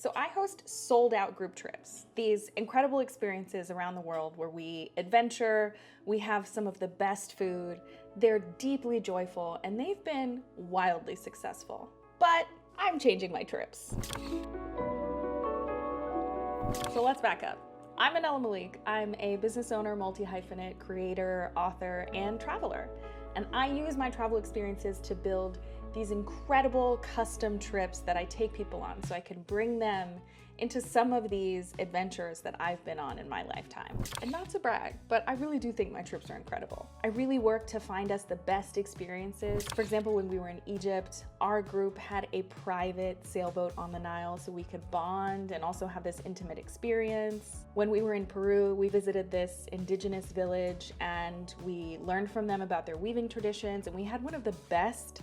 So I host sold out group trips, these incredible experiences around the world where we adventure, we have some of the best food, they're deeply joyful, and they've been wildly successful. But I'm changing my trips. So let's back up. I'm Malik. I'm a business owner, multi-hyphenate, creator, author, and traveler. And I use my travel experiences to build these incredible custom trips that I take people on so I can bring them into some of these adventures that I've been on in my lifetime. And not to brag, but I really do think my trips are incredible. I really work to find us the best experiences. For example, when we were in Egypt, our group had a private sailboat on the Nile so we could bond and also have this intimate experience. When we were in Peru, we visited this indigenous village and we learned from them about their weaving traditions, and we had one of the best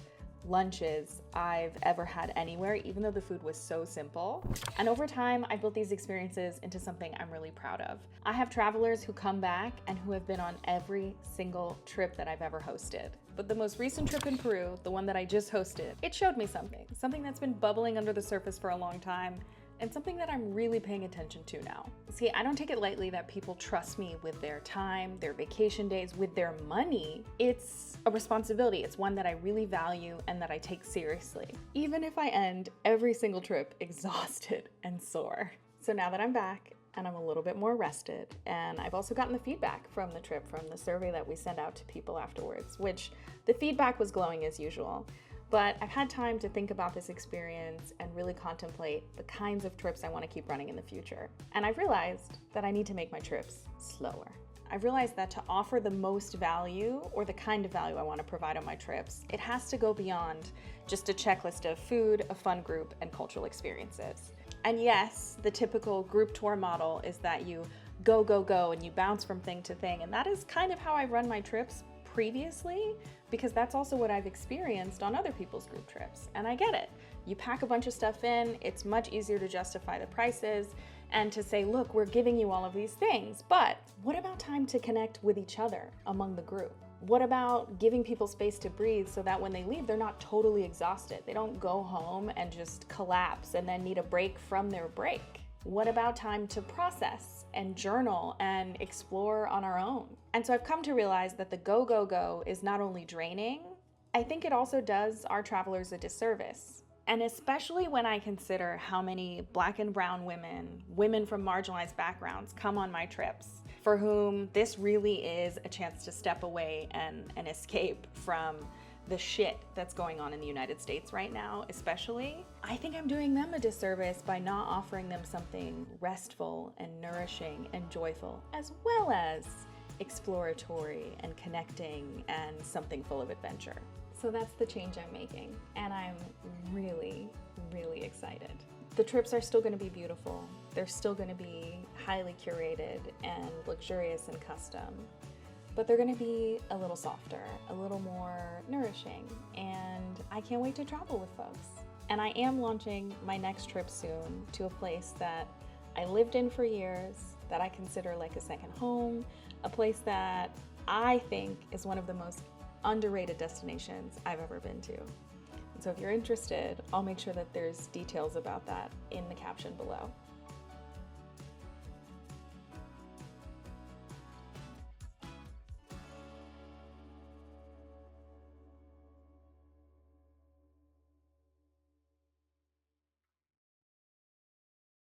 lunches I've ever had anywhere, even though the food was so simple. And over time, I built these experiences into something I'm really proud of. I have travelers who come back and who have been on every single trip that I've ever hosted. But the most recent trip in Peru, the one that I just hosted, it showed me something that's been bubbling under the surface for a long time, and something that I'm really paying attention to now. See, I don't take it lightly that people trust me with their time, their vacation days, with their money. It's a responsibility. It's one that I really value and that I take seriously, even if I end every single trip exhausted and sore. So now that I'm back and I'm a little bit more rested, and I've also gotten the feedback from the trip, from the survey that we send out to people afterwards, which the feedback was glowing as usual. But I've had time to think about this experience and really contemplate the kinds of trips I want to keep running in the future. And I've realized that I need to make my trips slower. I've realized that to offer the most value, or the kind of value I want to provide on my trips, it has to go beyond just a checklist of food, a fun group, and cultural experiences. And yes, the typical group tour model is that you go, go, go, and you bounce from thing to thing. And that is kind of how I run my trips previously, because that's also what I've experienced on other people's group trips. And I get it. You pack a bunch of stuff in, it's much easier to justify the prices and to say, look, we're giving you all of these things, but what about time to connect with each other among the group? What about giving people space to breathe so that when they leave, they're not totally exhausted? They don't go home and just collapse and then need a break from their break. What about time to process and journal and explore on our own? And so I've come to realize that the go, go, go is not only draining, I think it also does our travelers a disservice. And especially when I consider how many Black and brown women from marginalized backgrounds come on my trips, for whom this really is a chance to step away and escape from the shit that's going on in the United States right now, especially. I think I'm doing them a disservice by not offering them something restful and nourishing and joyful, as well as exploratory and connecting and something full of adventure. So that's the change I'm making, and I'm really, really excited. The trips are still going to be beautiful. They're still going to be highly curated and luxurious and custom. But they're going to be a little softer, a little more nourishing, and I can't wait to travel with folks. And I am launching my next trip soon to a place that I lived in for years, that I consider like a second home, a place that I think is one of the most underrated destinations I've ever been to. And so if you're interested, I'll make sure that there's details about that in the caption below.